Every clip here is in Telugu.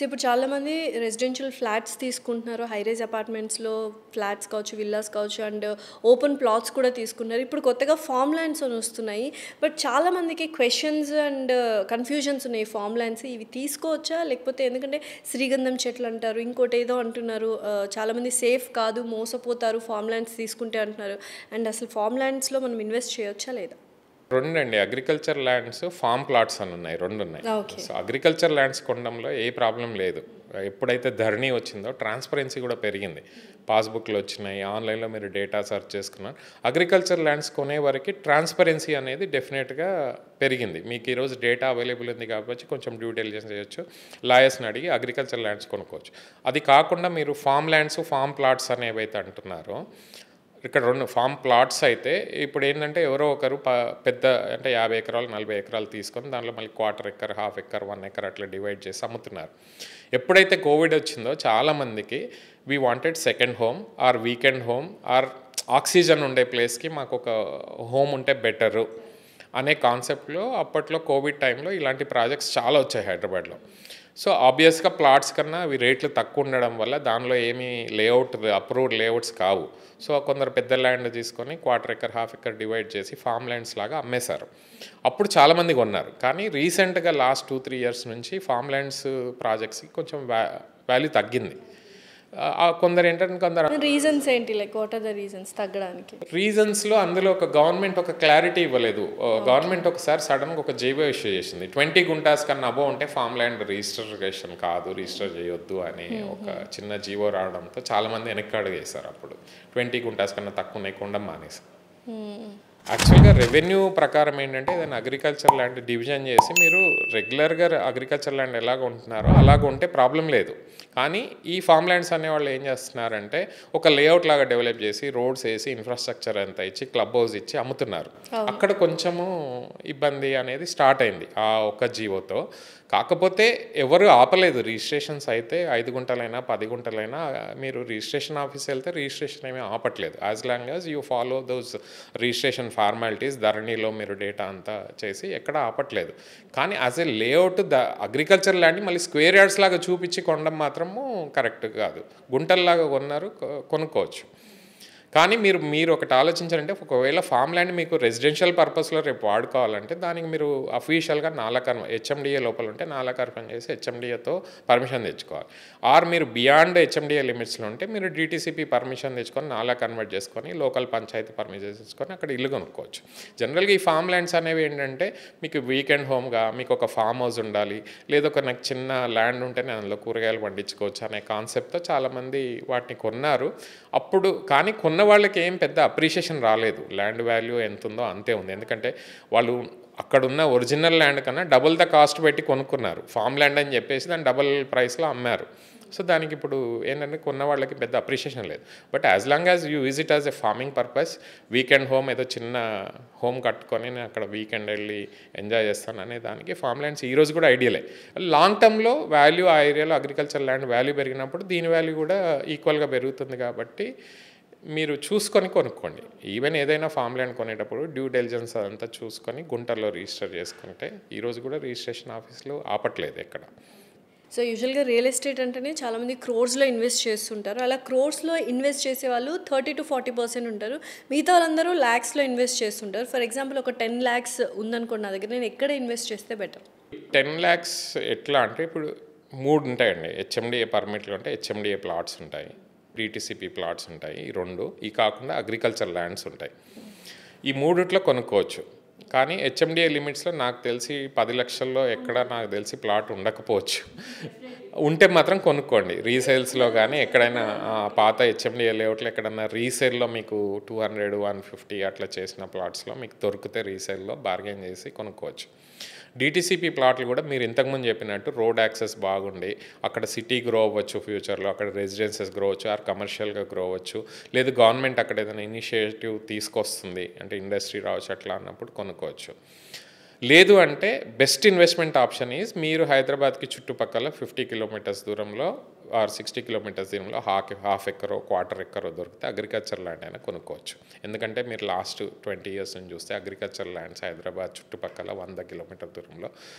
ఇప్పుడు చాలామంది రెసిడెన్షియల్ ఫ్లాట్స్ తీసుకుంటున్నారు. హై రైజ్ అపార్ట్మెంట్స్‌లో ఫ్లాట్స్ కావచ్చు, విల్లాస్ కావచ్చు అండ్ ఓపెన్ ప్లాట్స్ కూడా తీసుకున్నారు. ఇప్పుడు కొత్తగా ఫార్మ్ ల్యాండ్స్ అని వస్తున్నాయి. బట్ చాలామందికి క్వెషన్స్ అండ్ కన్‌ఫ్యూజన్స్ ఉన్నాయి. ఫార్మ్ ల్యాండ్స్ ఇవి తీసుకోవచ్చా? లేకపోతే ఎందుకంటే శ్రీగంధం చెట్లు అంటారు. ఇంకోటి ఏదో అంటున్నారు. చాలామంది సేఫ్ కాదు, మోసపోతారు ఫార్మ్ ల్యాండ్స్ తీసుకుంటే అంటున్నారు. అండ్ అసలు ఫార్మ్ ల్యాండ్స్‌లో మనం ఇన్వెస్ట్ చేయొచ్చా లేదా? రెండండి. అగ్రికల్చర్ ల్యాండ్స్, ఫార్మ్ ప్లాట్స్ అని ఉన్నాయి. 2 ఉన్నాయి. ఓకే. సో, అగ్రికల్చర్ ల్యాండ్స్ కొనడంలో ఏ ప్రాబ్లమ్ లేదు. ఎప్పుడైతే ధరణి వచ్చిందో ట్రాన్స్పరెన్సీ కూడా పెరిగింది. పాస్‌బుక్‌లు వచ్చినాయి. ఆన్‌లైన్‌లో మీరు డేటా సెర్చ్ చేసుకున్నారు. అగ్రికల్చర్ ల్యాండ్స్ కొనే వరకి ట్రాన్స్పరెన్సీ అనేది డెఫినెట్‌గా పెరిగింది. మీకు ఈరోజు డేటా అవైలబుల్ ఉంది కాబట్టి కొంచెం డ్యూ డిలిజెన్స్ చేయొచ్చు. లాయర్స్‌ని అడిగి అగ్రికల్చర్ ల్యాండ్స్ కొనుక్కోవచ్చు. అది కాకుండా మీరు ఫార్మ్ ల్యాండ్స్, ఫార్మ్ ప్లాట్స్ అనేవైతే అంటున్నారో ఇక్కడ 2 ఫార్మ్ ప్లాట్స్ అయితే ఇప్పుడు ఏంటంటే ఎవరో ఒకరు పెద్ద అంటే 50 ఎకరాలు 40 ఎకరాలు తీసుకొని దాంట్లో మళ్ళీ quarter acre, half acre, 1 acre అట్లా డివైడ్ చేసి అమ్ముతున్నారు. ఎప్పుడైతే కోవిడ్ వచ్చిందో చాలామందికి we wanted second home or weekend home or oxygen ఉండే ప్లేస్కి మాకు ఒక హోమ్ ఉంటే బెటరు అనే కాన్సెప్ట్లో అప్పట్లో కోవిడ్ టైంలో ఇలాంటి ప్రాజెక్ట్స్ చాలా వచ్చాయి హైదరాబాద్లో. సో ఆబ్వియస్గా ప్లాట్స్ కన్నా అవి రేట్లు తక్కువ ఉండడం వల్ల దానిలో ఏమీ లేఅవుట్ అప్రూవ్డ్ లేఅవుట్స్ కావు. సో కొందరు పెద్ద ల్యాండ్ తీసుకొని quarter acre, half acre divide చేసి ఫార్మ్ ల్యాండ్స్ లాగా అమ్మేశారు. అప్పుడు చాలామంది కొన్నారు. కానీ రీసెంట్గా లాస్ట్ 2-3 ఇయర్స్ నుంచి ఫార్మ్ ల్యాండ్స్ ప్రాజెక్ట్స్కి కొంచెం వాల్యూ తగ్గింది. కొందరు ఏంటంటే రీజన్స్ ఏంటి? Like what are the reasons తగ్గడానికి? రీజన్స్లో అందులో గవర్నమెంట్ ఒక క్లారిటీ ఇవ్వలేదు. గవర్నమెంట్ ఒకసారి సడన్గా ఒక జీవో ఇష్యూ చేసింది. 20 గుంటాస్ కన్నా అబోవ్ ఉంటే ఫార్మ్ ల్యాండ్ రిజిస్ట్రేషన్ కాదు, రిజిస్టర్ చేయొద్దు అని ఒక చిన్న జీవో రావడంతో చాలామంది వెనక్కి అడిగేశారు. అప్పుడు 20 గుంటాస్ కన్నా తక్కువ ఉన్నాయి కొండం మానేసి. యాక్చువల్గా రెవెన్యూ ప్రకారం ఏంటంటే ఏదైనా అగ్రికల్చర్ ల్యాండ్ డివిజన్ చేసి మీరు రెగ్యులర్గా అగ్రికల్చర్ ల్యాండ్ ఎలాగ ఉంటున్నారో అలాగ ఉంటే ప్రాబ్లం లేదు. కానీ ఈ ఫార్మ్ ల్యాండ్స్ అనేవాళ్ళు ఏం చేస్తున్నారంటే ఒక లేఅవుట్ లాగా డెవలప్ చేసి రోడ్స్ వేసి ఇన్ఫ్రాస్ట్రక్చర్ అంతా ఇచ్చి క్లబ్ హౌస్ ఇచ్చి అమ్ముతున్నారు. అక్కడ కొంచెము ఇబ్బంది అనేది స్టార్ట్ అయింది ఆ ఒక్క జీవోతో. కాకపోతే ఎవరు ఆపలేదు. రిజిస్ట్రేషన్స్ అయితే 5 గుంటలైనా 10 గుంటలైనా మీరు రిజిస్ట్రేషన్ ఆఫీస్ వెళ్తే రిజిస్ట్రేషన్ ఏమీ ఆపట్లేదు. As long as you follow those registration formalities. ధరణిలో మీరు డేటా అంతా చేసి ఎక్కడ ఆపట్లేదు. కానీ as a layout agriculture land మళ్ళీ స్క్వేర్ యార్డ్స్ లాగా చూపించి కొనడం మాత్రము కరెక్ట్ కాదు. గుంటల్లాగా కొన్నారు, కొనుక్కోవచ్చు. కానీ మీరు ఒకటి ఆలోచించాలంటే ఒకవేళ ఫామ్ ల్యాండ్ మీకు రెసిడెన్షియల్ పర్పస్లో రేపు వాడుకోవాలంటే దానికి మీరు అఫీషియల్గా హెచ్ఎండిఏ లోపల ఉంటే నాలకర్పణ చేసి హెచ్ఎండిఏతో పర్మిషన్ తెచ్చుకోవాలి. ఆర్ మీరు బియాండ్ హెచ్ఎండిఏ లిమిట్స్లో ఉంటే మీరు డిటీసీపీ పర్మిషన్ తెచ్చుకొని నాలా కన్వర్ట్ చేసుకొని లోకల్ పంచాయతీ పర్మిషన్ తెచ్చుకొని అక్కడ ఇల్లు కొనుక్కోవచ్చు. జనరల్గా ఈ ఫామ్ ల్యాండ్స్ అనేవి ఏంటంటే మీకు వీకెండ్ హోమ్గా మీకు ఒక ఫామ్ హౌస్ ఉండాలి, లేదా నాకు చిన్న ల్యాండ్ ఉంటే నేను అందులో కూరగాయలు పండించుకోవచ్చు అనే కాన్సెప్ట్తో చాలామంది వాటిని కొన్నారు. అప్పుడు కానీ కొన్న వాళ్ళకి ఏం పెద్ద అప్రిషియేషన్ రాలేదు. ల్యాండ్ వాల్యూ ఎంత ఉందో అంతే ఉంది. ఎందుకంటే వాళ్ళు అక్కడున్న ఒరిజినల్ ల్యాండ్ కన్నా డబుల్ ద కాస్ట్ పెట్టి కొనుక్కున్నారు. ఫామ్ ల్యాండ్ అని చెప్పేసి దాన్ని డబుల్ ప్రైస్లో అమ్మారు. సో దానికి ఇప్పుడు ఏంటంటే కొన్న వాళ్ళకి పెద్ద అప్రిషియేషన్ లేదు. But as long as you use it as a farming purpose, weekend home ఏదో చిన్న హోమ్ కట్టుకొని నేను అక్కడ వీకెండ్ వెళ్ళి ఎంజాయ్ చేస్తాను అనే దానికి ఫార్మ్ ల్యాండ్స్ ఈరోజు కూడా ఐడియలే. లాంగ్ టర్మ్లో వాల్యూ ఆ ఏరియాలో అగ్రికల్చర్ ల్యాండ్ వాల్యూ పెరిగినప్పుడు దీని వాల్యూ కూడా ఈక్వల్గా పెరుగుతుంది. కాబట్టి మీరు చూసుకొని కొనుక్కోండి. ఈవెన్ ఏదైనా ఫామ్ ల్యాండ్ కొనేటప్పుడు డ్యూ డెలిజెన్స్ అదంతా చూసుకొని గుంటల్లో రిజిస్టర్ చేసుకుంటే ఈరోజు కూడా రిజిస్ట్రేషన్ ఆఫీస్లో ఆపట్లేదు ఎక్కడ. సో యూజువల్గా రియల్ ఎస్టేట్ అంటేనే చాలామంది క్రోర్స్లో ఇన్వెస్ట్ చేస్తుంటారు. అలా క్రోర్స్లో ఇన్వెస్ట్ చేసే వాళ్ళు 30-40% ఉంటారు. మిగతా వాళ్ళందరూ ల్యాక్స్లో ఇన్వెస్ట్ చేస్తుంటారు. ఫర్ ఎగ్జాంపుల్ ఒక 10 lakhs ఉందనుకోండి నా దగ్గర, నేను ఎక్కడ ఇన్వెస్ట్ చేస్తే బెటర్? 10 lakhs ఎట్లా అంటే ఇప్పుడు 3 ఉంటాయండి. హెచ్ఎండిఏ పర్మిట్లు ఉంటాయి, హెచ్ఎండిఏ ప్లాట్స్ ఉంటాయి, డిటీసీపీ ప్లాట్స్ ఉంటాయి. ఈ 2 ఈ కాకుండా అగ్రికల్చర్ ల్యాండ్స్ ఉంటాయి. ఈ 3 కొనుక్కోవచ్చు. కానీ హెచ్ఎండిఏ లిమిట్స్లో నాకు తెలిసి 10 లక్షల్లో ఎక్కడ నాకు తెలిసి ప్లాట్ ఉండకపోవచ్చు. ఉంటే మాత్రం కొనుక్కోండి. రీసేల్స్లో కానీ ఎక్కడైనా పాత హెచ్ఎండిఏ లేఅవుట్లో ఎక్కడైనా రీసేల్లో మీకు 200-150 అట్లా చేసిన ప్లాట్స్లో మీకు దొరికితే రీసేల్లో బార్గెన్ చేసి కొనుక్కోవచ్చు. డిటీసీపీ ప్లాట్లు కూడా మీరు ఇంతకుముందు చెప్పినట్టు రోడ్ యాక్సెస్ బాగుండి అక్కడ సిటీ గ్రో అవ్వచ్చు, ఫ్యూచర్లో అక్కడ రెసిడెన్సెస్ గ్రో అవ్వచ్చు, ఆర్ కమర్షియల్గా గ్రో అవ్వచ్చు, లేదు గవర్నమెంట్ అక్కడ ఏదైనా ఇనిషియేటివ్ తీసుకొస్తుంది అంటే ఇండస్ట్రీ రావచ్చు అట్లా అన్నప్పుడు కొనుక్కోవచ్చు. లేదు అంటే బెస్ట్ ఇన్వెస్ట్మెంట్ ఆప్షన్ ఈజ్ మీరు హైదరాబాద్కి చుట్టుపక్కల 50 కిలోమీటర్స్ దూరంలో ఆర్ 60 కిలోమీటర్స్ దూరంలో హాఫ్ ఎక్కరో క్వార్టర్ ఎక్కరో దొరికితే అగ్రికల్చర్ ల్యాండ్ అయినా కొనుక్కోవచ్చు. ఎందుకంటే మీరు లాస్ట్ 20 ఇయర్స్ నుంచి చూస్తే అగ్రికల్చర్ ల్యాండ్స్ హైదరాబాద్ చుట్టుపక్కల 100 కిలోమీటర్ దూరంలో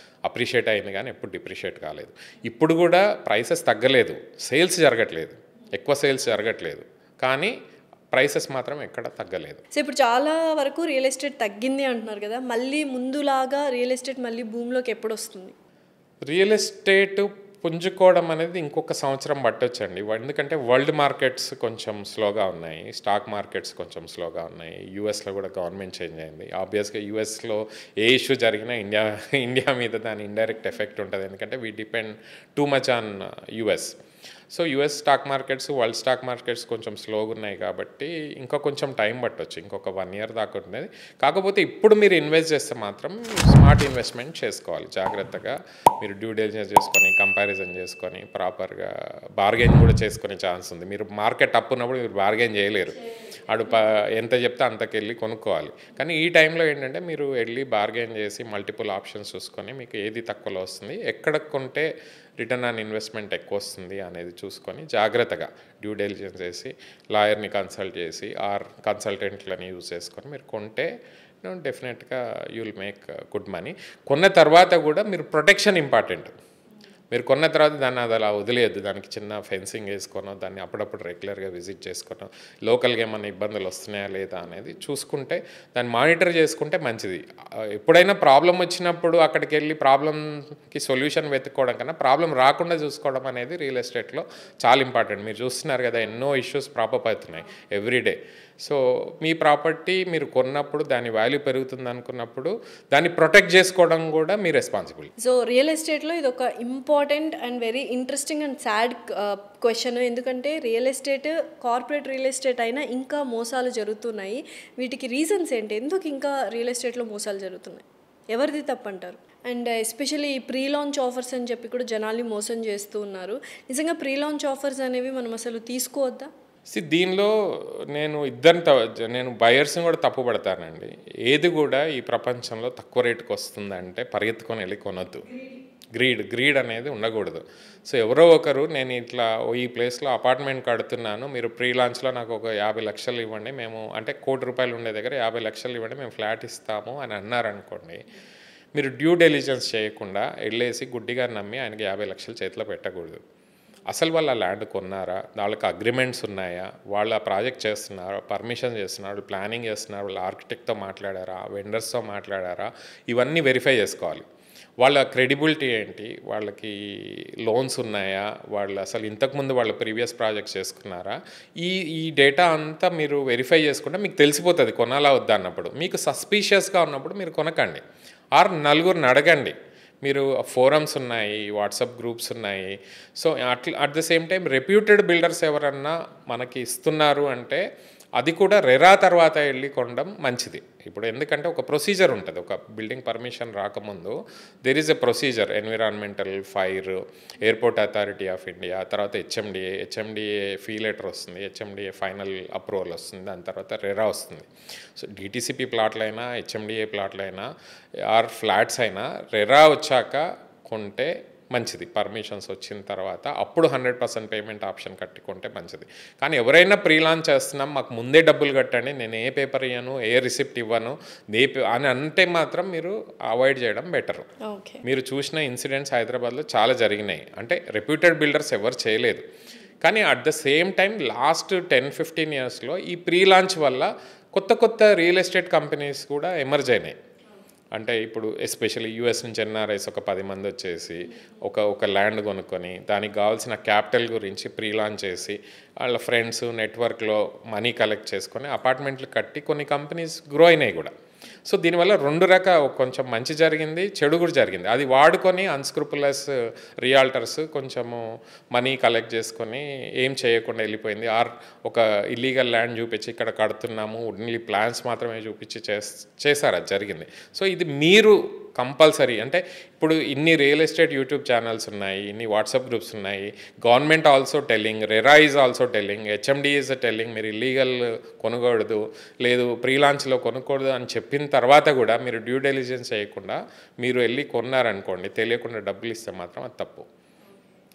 అప్రిషియేట్ అయింది కానీ ఎప్పుడు డిప్రిషియేట్ కాలేదు. ఇప్పుడు కూడా ప్రైసెస్ తగ్గలేదు, సేల్స్ జరగట్లేదు, ఎక్కువ సేల్స్ జరగట్లేదు, కానీ ప్రైసెస్ మాత్రం ఎక్కడ తగ్గలేదు. సో ఇప్పుడు చాలా వరకు రియల్ ఎస్టేట్ తగ్గింది అంటున్నారు కదా, మళ్ళీ ముందులాగా రియల్ ఎస్టేట్ మళ్ళీ భూమిలోకి ఎప్పుడు వస్తుంది? రియల్ ఎస్టేట్ పుంజుకోవడం అనేది ఇంకొక సంవత్సరం పట్టొచ్చండి. ఎందుకంటే వరల్డ్ మార్కెట్స్ కొంచెం స్లోగా ఉన్నాయి, స్టాక్ మార్కెట్స్ కొంచెం స్లోగా ఉన్నాయి. యూఎస్లో కూడా గవర్నమెంట్ చేంజ్ అయింది. ఆబ్వియస్గా యూఎస్లో ఏ ఇష్యూ జరిగినా ఇండియా మీద దాని ఇండైరెక్ట్ ఎఫెక్ట్ ఉంటుంది, ఎందుకంటే we depend too much on US. So US stock markets, world stock markets కొంచెం స్లోగా ఉన్నాయి కాబట్టి ఇంకా కొంచెం టైం పట్టవచ్చు, ఇంకొక 1 year దాకా ఉంటుంది. కాకపోతే ఇప్పుడు మీరు ఇన్వెస్ట్ చేస్తే మాత్రం స్మార్ట్ ఇన్వెస్ట్మెంట్ చేసుకోవాలి, జాగ్రత్తగా మీరు డ్యూ డిలిజెన్స్ చేసుకొని కంపారిజన్ చేసుకొని ప్రాపర్గా బార్గెన్ కూడా చేసుకునే ఛాన్స్ ఉంది. మీరు మార్కెట్ అప్ ఉన్నప్పుడు మీరు బార్గెన్ చేయలేరు, అడు ఎంత చెప్తే అంతకెళ్ళి కొనుక్కోవాలి. కానీ ఈ టైంలో ఏంటంటే మీరు వెళ్ళి బార్గెన్ చేసి మల్టిపుల్ ఆప్షన్స్ చూసుకొని మీకు ఏది తక్కువలో వస్తుంది, ఎక్కడ కొంటే రిటర్న్ ఆన్ ఇన్వెస్ట్మెంట్ ఎక్కువ వస్తుంది అనేది చూసుకొని జాగ్రత్తగా డ్యూ డిలిజెన్స్ చేసి లాయర్ని కన్సల్ట్ చేసి ఆర్ కన్సల్టెంట్లని యూజ్ చేసుకొని మీరు కొంటే డెఫినెట్గా you will make good money. కొన్న తర్వాత కూడా మీరు ప్రొటెక్షన్ ఇంపార్టెంట్. మీరు కొన్న తర్వాత దాన్ని అది అలా వదిలేయద్దు, దానికి చిన్న ఫెన్సింగ్ వేసుకోనో దాన్ని అప్పుడప్పుడు రెగ్యులర్గా విజిట్ చేసుకోనో లోకల్గా ఏమైనా ఇబ్బందులు వస్తున్నాయా లేదా అనేది చూసుకుంటే దాన్ని మానిటర్ చేసుకుంటే మంచిది. ఎప్పుడైనా ప్రాబ్లం వచ్చినప్పుడు అక్కడికి వెళ్ళి ప్రాబ్లంకి సొల్యూషన్ వెతుక్కోవడం కన్నా ప్రాబ్లం రాకుండా చూసుకోవడం అనేది రియల్ ఎస్టేట్లో చాలా ఇంపార్టెంట్. మీరు చూస్తున్నారు కదా, ఎన్నో ఇష్యూస్ ప్రాపప్ అవుతున్నాయి ఎవ్రీడే. సో మీ ప్రాపర్టీ మీరు కొన్నప్పుడు దాని వాల్యూ పెరుగుతుంది అనుకున్నప్పుడు దాన్ని ప్రొటెక్ట్ చేసుకోవడం కూడా మీ రెస్పాన్సిబిలిటీ. సో రియల్ ఎస్టేట్లో ఇది ఒక important and very interesting and sad question. ఎందుకంటే real estate, corporate real estate అయినా ఇంకా మోసాలు జరుగుతున్నాయి. వీటికి రీజన్స్ ఏంటి? ఎందుకు ఇంకా రియల్ ఎస్టేట్లో మోసాలు జరుగుతున్నాయి? ఎవరిది తప్పంటారు? అండ్ ఎస్పెషల్లీ ఈ ప్రీ లాంచ్ ఆఫర్స్ అని చెప్పి కూడా జనాల్ని మోసం చేస్తూ ఉన్నారు. నిజంగా ప్రీ లాంచ్ ఆఫర్స్ అనేవి మనం అసలు తీసుకోవద్దా? దీనిలో నేను బయర్స్ని కూడా తప్పు పడతానండి. ఏది కూడా ఈ ప్రపంచంలో తక్కువ రేటుకి వస్తుందంటే పరిగెత్తుకొని వెళ్ళి కొనొద్దు. గ్రీడ్ అనేది ఉండకూడదు. సో ఎవరో ఒకరు నేను ఇట్లా ఈ ప్లేస్లో అపార్ట్మెంట్ కడుతున్నాను, మీరు ప్రీ లాంచ్లో నాకు ఒక 50 లక్షలు ఇవ్వండి, మేము అంటే ₹1,00,00,000 ఉండే దగ్గర 50 లక్షలు ఇవ్వండి, మేము ఫ్లాట్ ఇస్తాము అని అన్నారనుకోండి, మీరు డ్యూ డెలిజెన్స్ చేయకుండా వెళ్ళేసి గుడ్డిగా నమ్మి ఆయనకి 50 లక్షలు చేతిలో పెట్టకూడదు. అసలు వాళ్ళ ల్యాండ్ కొన్నారా, వాళ్ళకి అగ్రిమెంట్స్ ఉన్నాయా, వాళ్ళ ప్రాజెక్ట్ చేస్తున్నారా, పర్మిషన్ చేస్తున్నారు, ప్లానింగ్ చేస్తున్నారు, వాళ్ళ ఆర్కిటెక్ట్తో మాట్లాడారా, వెండర్స్తో మాట్లాడారా, ఇవన్నీ వెరిఫై చేసుకోవాలి. వాళ్ళ క్రెడిబిలిటీ ఏంటి, వాళ్ళకి లోన్స్ ఉన్నాయా, వాళ్ళు అసలు ఇంతకుముందు వాళ్ళ ప్రీవియస్ ప్రాజెక్ట్స్ చేసుకున్నారా, ఈ డేటా అంతా మీరు వెరిఫై చేసుకుంటే మీకు తెలిసిపోతుంది కొనాలా వద్దా అన్నప్పుడు. మీకు సస్పీషియస్గా ఉన్నప్పుడు మీరు కొనకండి, ఆర్ నలుగురిని అడగండి. మీరు ఫోరమ్స్ ఉన్నాయి, వాట్సాప్ గ్రూప్స్ ఉన్నాయి. So at the same time reputed builders ఎవరన్నా మనకి ఇస్తున్నారు అంటే అది కూడా రెరా తర్వాత వెళ్ళి కొనడం మంచిది. ఇప్పుడు ఎందుకంటే ఒక ప్రొసీజర్ ఉంటుంది, ఒక బిల్డింగ్ పర్మిషన్ రాకముందు there is a procedure, environmental, fire, airport authority of India, తర్వాత హెచ్ఎండిఏ ఫీ లెటర్ వస్తుంది, హెచ్ఎండిఏ ఫైనల్ అప్రూవల్ వస్తుంది, దాని తర్వాత రెరా వస్తుంది. సో డిటిసిపి ప్లాట్లైనా, హెచ్ఎండిఏ ప్లాట్లైనా ఆర్ ఫ్లాట్స్ అయినా రెరా వచ్చాక కొంటే మంచిది. పర్మిషన్స్ వచ్చిన తర్వాత అప్పుడు 100% పేమెంట్ ఆప్షన్ కట్టుకుంటే మంచిది. కానీ ఎవరైనా ప్రీ లాంచ్ చేస్తున్నాం, మాకు ముందే డబ్బులు కట్టండి, నేను ఏ పేపర్ ఇవ్వను, ఏ రిసిప్ట్ ఇవ్వను అని అంటే మాత్రం మీరు అవాయిడ్ చేయడం బెటర్. మీరు చూసిన ఇన్సిడెంట్స్ హైదరాబాద్లో చాలా జరిగినాయి, అంటే రెప్యూటెడ్ బిల్డర్స్ ఎవరు చేయలేదు. కానీ at the same time last 10-15 ఇయర్స్లో ఈ ప్రీ లాంచ్ వల్ల కొత్త రియల్ ఎస్టేట్ కంపెనీస్ కూడా ఎమర్జ్ అయినాయి. అంటే ఇప్పుడు ఎస్పెషల్లీ యూఎస్ నుంచి ఎన్ఆర్ఐస్ ఒక 10 మంది వచ్చేసి ఒక ల్యాండ్ కొనుక్కొని దానికి కావాల్సిన క్యాపిటల్ గురించి ప్రీ లాంచ్ చేసి వాళ్ళ ఫ్రెండ్స్ నెట్వర్క్లో మనీ కలెక్ట్ చేసుకొని అపార్ట్మెంట్లు కట్టి కొన్ని కంపెనీస్ గ్రో అయినాయి కూడా. సో దీనివల్ల 2 రకాల, కొంచెం మంచి జరిగింది, చెడు కూడా జరిగింది. అది వాడుకొని అన్స్క్రూపులస్ రియాల్టర్స్ కొంచెము మనీ కలెక్ట్ చేసుకొని ఏం చేయకుండా వెళ్ళిపోయింది. ఆర్ ఒక ఇల్లీగల్ ల్యాండ్ చూపించి ఇక్కడ కడుతున్నాము, ఓన్లీ ప్లాన్స్ మాత్రమే చూపించి చేశారు, అది జరిగింది. సో ఇది మీరు కంపల్సరీ అంటే ఇప్పుడు ఇన్ని రియల్ ఎస్టేట్ యూట్యూబ్ ఛానల్స్ ఉన్నాయి, ఇన్ని వాట్సాప్ గ్రూప్స్ ఉన్నాయి, government also telling, RERA is also telling, HMD is telling మీరు ఇల్లీగల్ కొనకూడదు, లేదు ప్రీ లాంచ్లో కొనకూడదు అని చెప్పిన తర్వాత కూడా మీరు డ్యూ డెలిజెన్స్ చేయకుండా మీరు వెళ్ళి కొన్నారనుకోండి, తెలియకుండా డబ్బులు ఇస్తే మాత్రం అది తప్పు.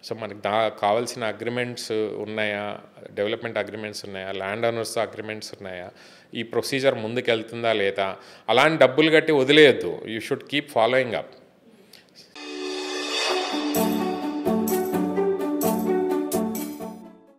సో మనకి కావాల్సిన అగ్రిమెంట్స్ ఉన్నాయా, డెవలప్మెంట్ అగ్రిమెంట్స్ ఉన్నాయా, ల్యాండ్ ఓనర్స్ అగ్రిమెంట్స్ ఉన్నాయా, ఈ ప్రొసీజర్ ముందుకు వెళ్తుందా లేదా, అలాంటి డబ్బులు కట్టి వదిలేయద్దు. You should keep following up.